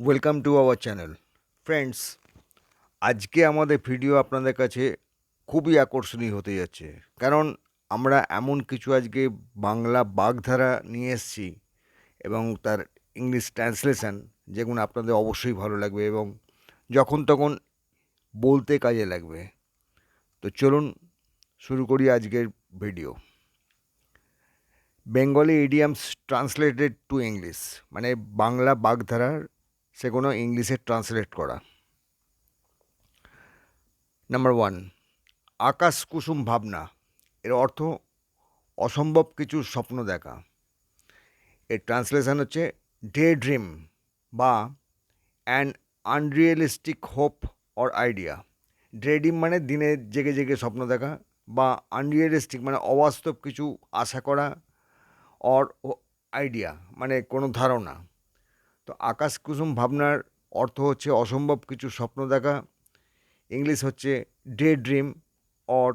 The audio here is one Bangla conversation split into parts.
Welcome to our channel friends. আজকে আমাদের ভিডিও আপনাদের কাছে খুবই আকর্ষণীয় হতে যাচ্ছে, কারণ আমরা এমন কিছু আজকে বাংলা বাগধারা নিয়ে এসেছি এবং তার ইংলিশ ট্রান্সলেশন, যেগুলো আপনাদের অবশ্যই ভালো লাগবে এবং যখন তখন বলতে কাজে লাগবে। তো চলুন শুরু করি আজকের video. Bengali idioms translated to English, মানে বাংলা বাগধারার সেগুলো ইংলিশে ট্রান্সলেট করা। নাম্বার ওয়ান, আকাশ কুসুম ভাবনা। এর অর্থ অসম্ভব কিছু স্বপ্ন দেখা। এর ট্রান্সলেশন হচ্ছে ডে ড্রিম বা an unrealistic hope or idea. Day dream মানে দিনে জেগে জেগে স্বপ্ন দেখা, বা আনরিয়েলিস্টিক মানে অবাস্তব কিছু আশা করা, অর আইডিয়া মানে কোনো ধারণা। তো আকাশ কুসুম ভাবনার অর্থ হচ্ছে অসম্ভব কিছু স্বপ্ন দেখা। ইংলিশ হচ্ছে day dream or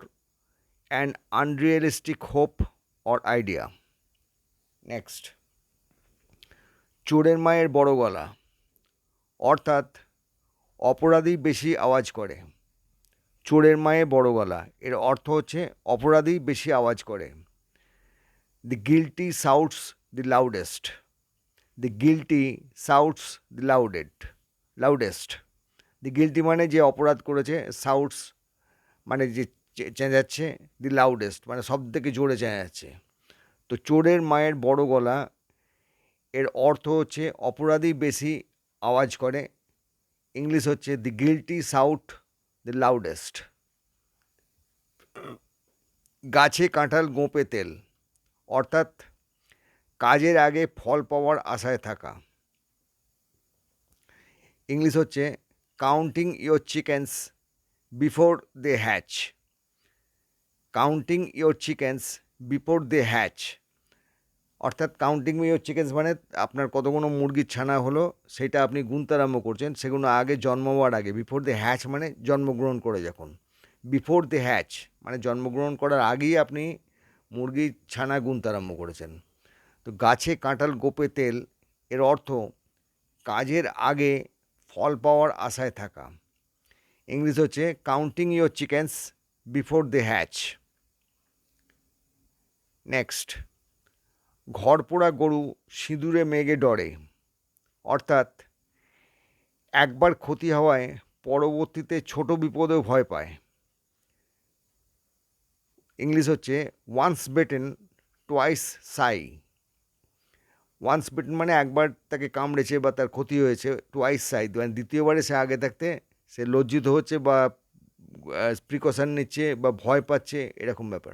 an unrealistic hope or idea. Next, চোরের মায়ের বড় গলা, অর্থাৎ অপরাধী বেশি আওয়াজ করে। চোরের মায়ের বড় গলা এর অর্থ হচ্ছে অপরাধী বেশি আওয়াজ করে। দি গিল্টি সাউটস দি লাউডেস্ট। দি গিল্টি সাউটস দি লাউডেস্ট। দি গিল্টি মানে যে অপরাধ করেছে, সাউটস মানে যে চেঁচাচ্ছে, দি লাউডেস্ট মানে সব থেকে জোরে চেঁচাচ্ছে। তো চোরের মায়ের বড় গলা এর অর্থ হচ্ছে অপরাধী বেশি আওয়াজ করে। ইংলিশ হচ্ছে দি গিল্টি সাউট দি লাউডেস্ট। গাছে কাঁঠাল গোঁপে তেল, অর্থাৎ কাজের আগে ফল পাওয়ার আশায় থাকা। ইংলিশ হচ্ছে counting your chickens before they hatch. Counting your chickens before they hatch, অর্থাৎ কাউন্টিং ইয়োর চিকেন্স মানে আপনার কতগুলো মুরগির ছানা হলো সেটা আপনি গুনতে আরম্ভ করছেন, সেগুলো আগে জন্মাবার আগে। বিফোর দ্য হ্যাচ মানে জন্মগ্রহণ করে যখন। বিফোর দ্য হ্যাচ মানে জন্মগ্রহণ করার আগেই আপনি মুরগির ছানা গুনতে আরম্ভ করেছেন। তো গাছে কাঁঠাল গোপে তেল এর অর্থ কাজের আগে ফল পাওয়ার আশায় থাকা। ইংলিশ হচ্ছে counting your chickens before the hatch. Next, ঘর পোড়া গরু সিঁদুরে মেঘে ডরে, অর্থাৎ একবার ক্ষতি হওয়ায় পরবর্তীতে ছোট বিপদেও ভয় পায়। ইংলিশ হচ্ছে ওয়ান্স বেটেন টোয়াইস সাই। ওয়ান্স বেটেন মানে একবার তাকে কামড়েছে বা তার ক্ষতি হয়েছে, টোয়াইস সাই মানে দ্বিতীয়বারে সে আগে থাকতে সে লজ্জিত হচ্ছে বা প্রিকশন নিচ্ছে বা ভয় পাচ্ছে, এরকম ব্যাপার।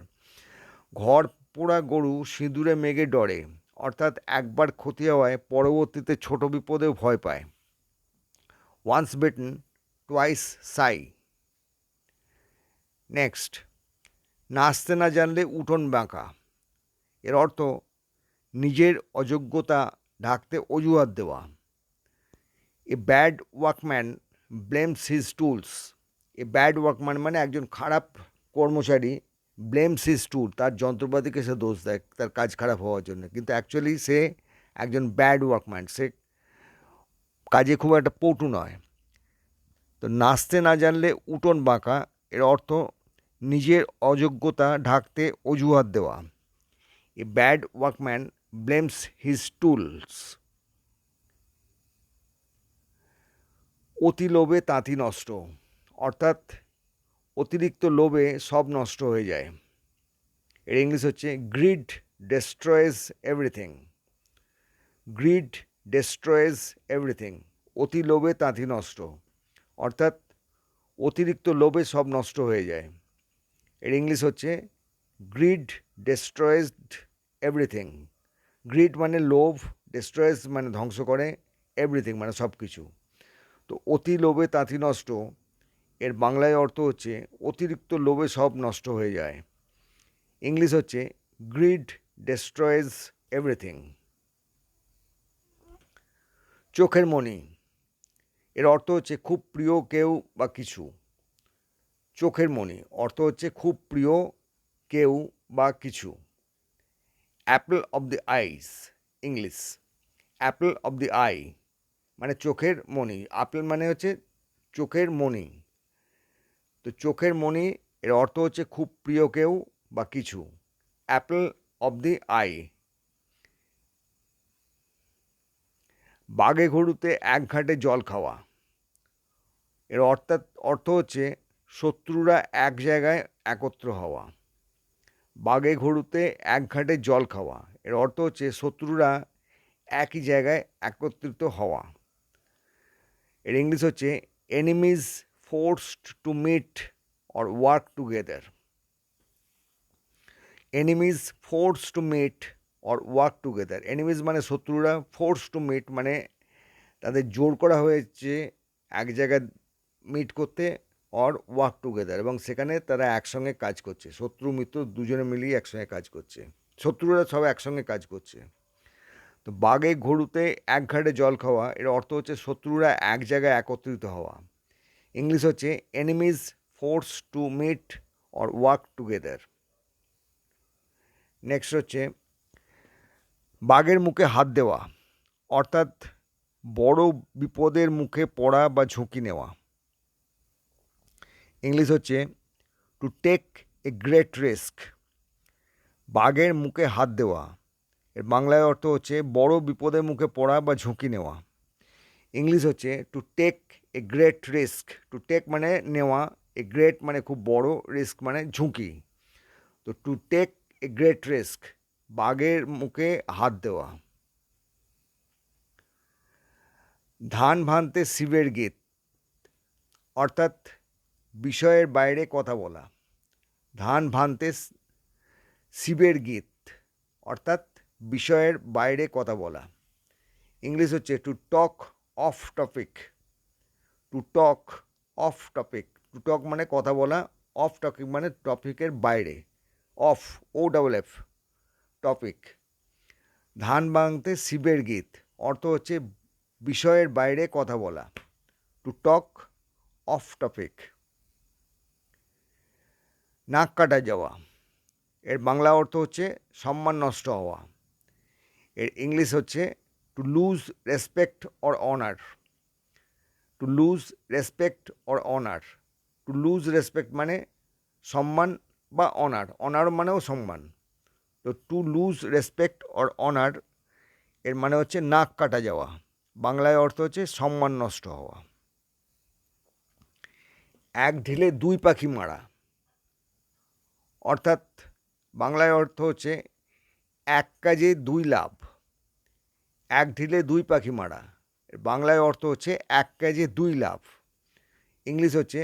ঘর পোড়া গরু সিঁদুরে মেঘে ডরে, অর্থাৎ একবার ক্ষতি হওয়ায় পরবর্তীতে ছোট বিপদেও ভয় পায়। ওয়ান্স বেটেন টোয়াইস সাই। নেক্সট, নাচতে না জানলে উঠোন বাঁকা। এর অর্থ নিজের অযোগ্যতা ঢাকতে অজুহাত দেওয়া। A bad workman blames his tools. A bad workman মানে একজন খারাপ কর্মচারী, ব্লেমস হিজ টুল তার যন্ত্রপাতিকে সে দোষ দেয় তার কাজ খারাপ হওয়ার জন্য, কিন্তু অ্যাকচুয়ালি সে একজন ব্যাড ওয়ার্কম্যান, সে কাজে খুব একটা পটু নয়। তো নাচতে না জানলে উঠোন বাঁকা এর অর্থ নিজের অযোগ্যতা ঢাকতে অজুহাত দেওয়া। A bad workman blames his tools. অতি লোভে তাঁতি নষ্ট, অর্থাৎ অতিরিক্ত লোভে সব নষ্ট হয়ে যায়। এর ইংলিশ হচ্ছে greed destroys everything. Greed destroys everything. অতি লোভে তাঁতি নষ্ট, অর্থাৎ অতিরিক্ত লোভে সব নষ্ট হয়ে যায়। এর ইংলিশ হচ্ছে গ্রিড ডেস্ট্রয়েজড এভরিথিং। গ্রিড মানে লোভ, ডেস্ট্রয়েজ মানে ধ্বংস করে, এভরিথিং মানে সব কিছু। তো অতি লোভে তাঁতি নষ্ট এর বাংলায় অর্থ হচ্ছে অতিরিক্ত লোভে সব নষ্ট হয়ে যায়। ইংলিশ হচ্ছে গ্রিড ডেস্ট্রয়েজ এভরিথিং। চোখের মণি এর অর্থ হচ্ছে খুব প্রিয় কেউ বা কিছু। চোখের মণি অর্থ হচ্ছে খুব প্রিয় কেউ বা কিছু। Apple of the eyes, English apple of the eye মানে চোখের মণি, আপেল মানে হচ্ছে চোখের মণি। তো চোখের মণি এর অর্থ হচ্ছে খুব প্রিয় কেউ বা কিছু, অ্যাপেল অফ দি আই। বাঘে গরুতে এক ঘাটে জল খাওয়া, এর অর্থ হচ্ছে শত্রুরা এক জায়গায় একত্র হওয়া। বাঘে গরুতে এক ঘাটে জল খাওয়া, এর অর্থ হচ্ছে শত্রুরা একই জায়গায় একত্রিত হওয়া। এর ইংলিশ হচ্ছে enemies forced to meet or work together. Enemies force to meet or work together. Enemies মানে শত্রুরা, ফোর্স টু মিট মানে তাদের জোর করা হয়েছে এক জায়গায় মিট করতে, অর ওয়ার্ক টুগেদার, এবং সেখানে তারা একসঙ্গে কাজ করছে। শত্রু মিত্র দুজনে মিলিয়ে একসঙ্গে কাজ করছে, শত্রুরা সব একসঙ্গে কাজ করছে। তো বাঘে ঘড়ুতে এক ঘাটে জল খাওয়া, এর অর্থ হচ্ছে শত্রুরা এক জায়গায় একত্রিত হওয়া। ইংলিশ হচ্ছে enemies force to meet or work together. Next হচ্ছে বাঘের মুখে হাত দেওয়া, অর্থাৎ বড় বিপদের মুখে পড়া বা ঝুঁকি নেওয়া। ইংলিশ হচ্ছে to take a great risk. বাঘের মুখে হাত দেওয়া, এর বাংলায় অর্থ হচ্ছে বড় বিপদের মুখে পড়া বা ঝুঁকি নেওয়া। ইংলিশ হচ্ছে to take a great risk. To take মানে নেওয়া, এ গ্রেট মানে খুব বড়, রিস্ক মানে ঝুঁকি। তো to take a great risk, বাঘের মুখে হাত দেওয়া। ধান ভানতে শিবের গীত, অর্থাৎ বিষয়ের বাইরে কথা বলা। ধান ভানতে শিবের গীত, অর্থাৎ বিষয়ের বাইরে কথা বলা। ইংলিশ হচ্ছে to talk off topic. To talk off topic, to talk মানে কথা বলা, অফ টপিক মানে টপিকের বাইরে, off, O double F, topic. ধান ভাঙতে শিবের গীত, অর্থ হচ্ছে বিষয়ের বাইরে কথা বলা, টু টক অফ টপিক। নাক কাটা যাওয়া, এর বাংলা অর্থ হচ্ছে সম্মান নষ্ট হওয়া। এর ইংলিশ হচ্ছে to lose respect or honour. To lose respect or honour. To lose respect মানে সম্মান বা অনার, অনার মানেও সম্মান। তো to lose respect or honour এর মানে হচ্ছে নাক কাটা যাওয়া, বাংলায় অর্থ হচ্ছে সম্মান নষ্ট হওয়া। এক ঢিলে দুই পাখি মারা, অর্থাৎ বাংলায় অর্থ হচ্ছে এক কাজে দুই লাভ। এক ঢিলে দুই পাখি মারা, বাংলায় অর্থ হচ্ছে এক কাজে দুই লাভ। ইংলিশ হচ্ছে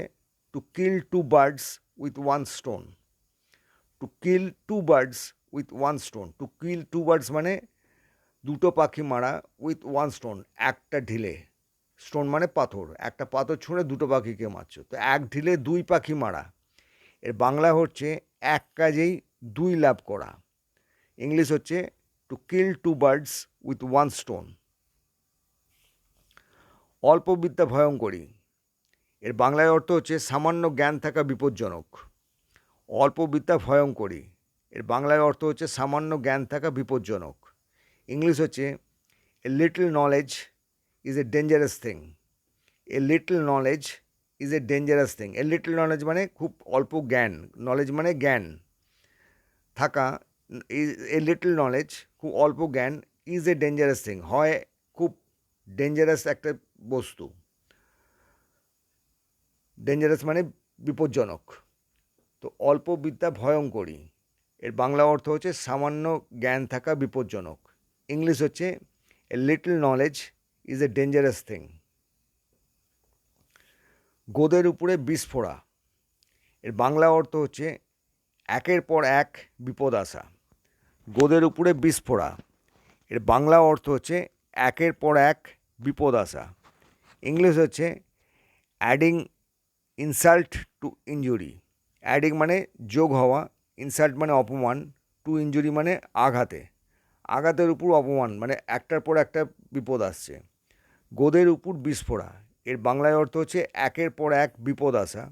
to kill two birds with one stone. To kill two birds with one stone. To kill two birds মানে দুটো পাখি মারা, উইথ ওয়ান স্টোন একটা ঢিলে, স্টোন মানে পাথর, একটা পাথর ছুঁড়ে দুটো পাখিকে মারছো। তো এক ঢিলে দুই পাখি মারা, এর বাংলা হচ্ছে এক কাজেই দুই লাভ করা। ইংলিশ হচ্ছে to kill two birds with one stone. অল্প বিদ্যা ভয়ঙ্করী, এর বাংলায় অর্থ হচ্ছে সামান্য জ্ঞান থাকা বিপজ্জনক। অল্প বিদ্যা ভয়ঙ্করী, এর বাংলায় অর্থ হচ্ছে সামান্য জ্ঞান থাকা বিপজ্জনক। ইংলিশ হচ্ছে a little knowledge is a dangerous thing. A little knowledge is a dangerous thing. A little knowledge মানে খুব অল্প জ্ঞান, নলেজ মানে জ্ঞান থাকা। এ লিটল নলেজ খুব অল্প জ্ঞান, ইজ এ ডেঞ্জারাস থিং হয় খুব ডেঞ্জারাস একটা বস্তু। ডেঞ্জারাস মানে বিপজ্জনক। তো অল্প বিদ্যা ভয়ঙ্করী, এর বাংলা অর্থ হচ্ছে সামান্য জ্ঞান থাকা বিপজ্জনক। ইংলিশ হচ্ছে a little knowledge is a dangerous thing. গোদের উপরে বিস্ফোরা, এর বাংলা অর্থ হচ্ছে একের পর এক বিপদ আসা। গোদের উপরে বিস্ফোরা, এর বাংলা অর্থ হচ্ছে একের পর এক বিপদ আসা। ইংলিশ হচ্ছে adding insult to injury. Adding মানে যোগ হওয়া, ইনসাল্ট মানে অপমান, টু ইনজুরি মানে আঘাতে, আঘাতের উপর অপমান মানে একটার পর একটা বিপদ আসছে। গোদের উপর বিস্ফোরা, এর বাংলায় অর্থ হচ্ছে একের পর এক বিপদ আসা।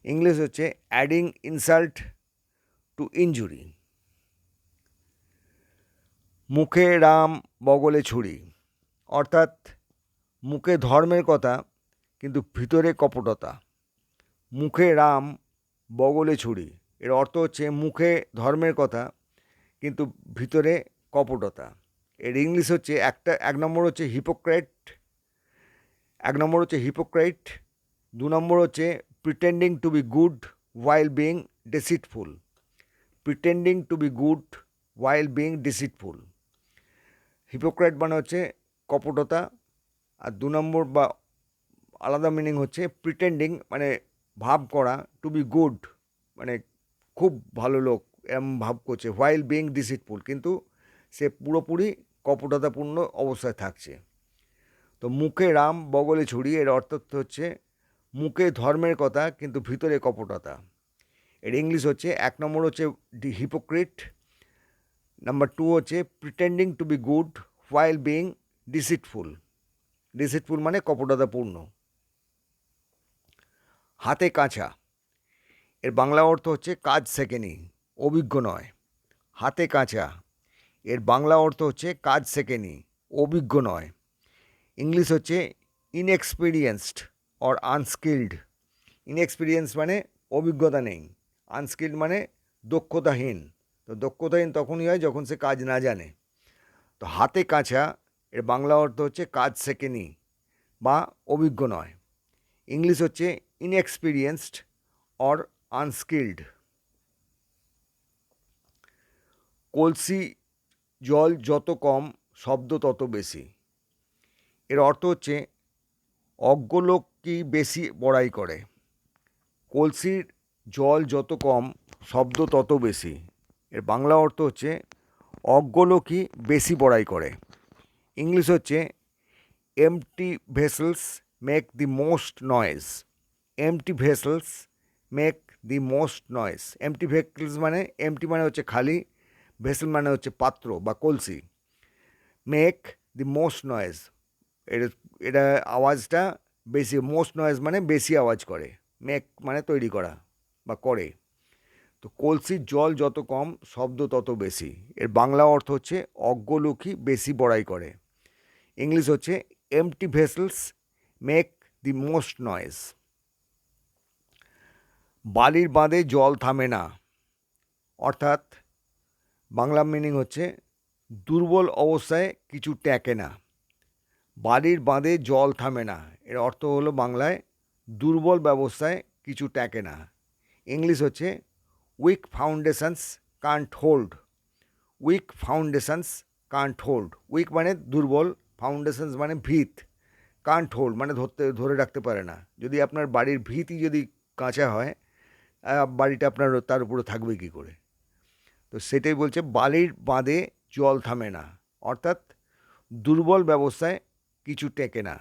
ইংলিশ হচ্ছে অ্যাডিং ইনসাল্ট টু ইনজুরি। মুখে রাম বগলে ছুরি, অর্থাৎ মুখে ধর্মের কথা কিন্তু ভিতরে কপটতা। মুখে রাম বগলে ছুরি। এর অর্থ হচ্ছে মুখে ধর্মের কথা কিন্তু ভিতরে কপটতা। এর ইংলিশ হচ্ছে এক নম্বর হচ্ছে হিপোক্রাইট, 2 নম্বর হচ্ছে pretending to be good while being deceitful. Pretending to be good while being deceitful. Hypocrite মানে হচ্ছে কপটতা, আর 2 নম্বর বা আলাদা মিনিং হচ্ছে প্রিটেন্ডিং মানে ভাব করা, টু বি গুড মানে খুব ভালো লোক এরম ভাব করছে, হোয়াইল বিং ডিসিটফুল কিন্তু সে পুরোপুরি কপটতাপূর্ণ অবস্থায় থাকছে। তো মুখে রাম বগলে ছুরি এর অর্থ হচ্ছে মুখে ধর্মের কথা কিন্তু ভিতরে কপটতা। এর ইংলিশ হচ্ছে 1 নম্বর হচ্ছে হিপোক্রিট, নাম্বার 2 হচ্ছে pretending to be good while being deceitful. Deceitful মানে কপটতাপূর্ণ। হাতে কাঁচা এর বাংলা অর্থ হচ্ছে কাজ শেখেনি, অভিজ্ঞ নয়। হাতে কাঁচা এর বাংলা অর্থ হচ্ছে কাজ শেখেনি, অভিজ্ঞ নয়। ইংলিশ হচ্ছে ইনএক্সপিরিয়েন্সড অর আনস্কিল্ড। ইনএক্সপিরিয়েন্স মানে অভিজ্ঞতা নেই, আনস্কিল্ড মানে দক্ষতাহীন। তো দক্ষতাহীন তখনই হয় যখন সে কাজ না জানে। তো হাতে কাঁচা এর বাংলা অর্থ হচ্ছে কাজ শেখেনি বা অভিজ্ঞ নয়। ইংলিশ হচ্ছে ইনএক্সপিরিয়েন্সড অর আনস্কিল্ড। কলসি জল যত কম শব্দ তত বেশি। এর অর্থ হচ্ছে অজ্ঞ লোক কি বেশি বড়াই করে। কলসির জল যত কম শব্দ তত বেশি। এর বাংলা অর্থ হচ্ছে অজ্ঞ লোকই বেশি বড়াই করে। ইংলিশ হচ্ছে empty vessels make the most noise. Empty vessels make the most noise. Empty vessels মানে এমটি মানে হচ্ছে খালি, ভেসেল মানে হচ্ছে পাত্র বা কলসি। মেক দি মোস্ট নয়েজ এটা আওয়াজটা বেশি, মোস্ট নয়েজ মানে বেশি আওয়াজ করে, মেক মানে তৈরি করা বা করে। তো কলসির জল যত কম শব্দ তত বেশি। এর বাংলা অর্থ হচ্ছে অজ্ঞ লোকই বেশি বড়াই করে। ইংলিশ হচ্ছে empty vessels make the most noise. বালির বাঁধে জল থামে না, অর্থাৎ বাংলা মিনিং হচ্ছে দুর্বল অবস্থায় কিছু টেকে না। বালির বাঁধে জল থামে না এর অর্থ হলো বাংলায় দুর্বল ব্যবস্থায় কিছু টেকে না। ইংলিশ হচ্ছে weak foundations can't hold. Weak foundations can't hold. Weak মানে দুর্বল, ফাউন্ডেশনস মানে ভিত, কান্ট হোল্ড মানে ধরে রাখতে পারে না। যদি আপনার বাড়ির ভিতই যদি কাঁচা হয়, বাড়িটা আপনার তার উপরে থাকবে কী করে? তো সেটাই বলছে বালির বাঁধে জল থামে না, অর্থাৎ দুর্বল ব্যবস্থায় কিছু টেকে না।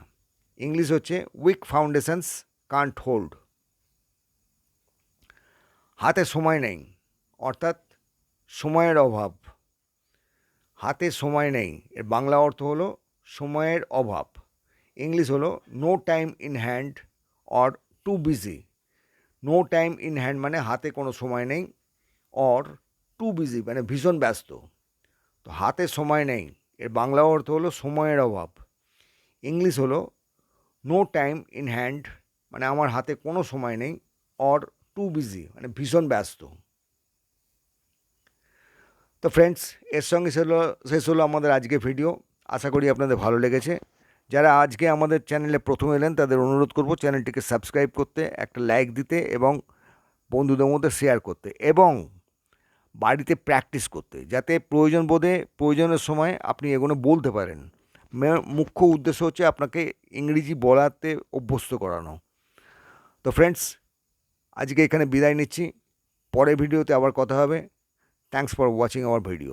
ইংলিশ হচ্ছে উইক ফাউন্ডেশনস কান্ট হোল্ড। হাতে সময় নেই, অর্থাৎ সময়ের অভাব। হাতে সময় নেই এর বাংলা অর্থ হলো সময়ের অভাব। ইংলিশ হলো no time in hand or too busy. No time in hand মানে হাতে কোনো সময় নেই, অর টু বিজি মানে ভীষণ ব্যস্ত। তো হাতে সময় নেই এর বাংলা অর্থ হলো সময়ের অভাব। ইংলিশ হলো নো টাইম ইন হ্যান্ড মানে আমার হাতে কোনো সময় নেই, অর টু বিজি মানে ভীষণ ব্যস্ত। তো ফ্রেন্ডস, এর সঙ্গে শেষ হলো আমাদের আজকের ভিডিও। আশা করি আপনাদের ভালো লেগেছে। যারা আজকে আমাদের চ্যানেলে প্রথম এলেন তাদের অনুরোধ করব চ্যানেলটিকে সাবস্ক্রাইব করতে, একটা লাইক দিতে এবং বন্ধুদের মধ্যে শেয়ার করতে এবং বাড়িতে প্র্যাকটিস করতে, যাতে প্রয়োজনের সময় আপনি এগুলো বলতে পারেন। মুখ্য উদ্দেশ্য হচ্ছে আপনাকে ইংরেজি বলাতে অভ্যস্ত করানো। তো ফ্রেন্ডস, আজকে এখানে বিদায় নিচ্ছি। পরের ভিডিওতে আবার কথা হবে। Thanks for watching hour video.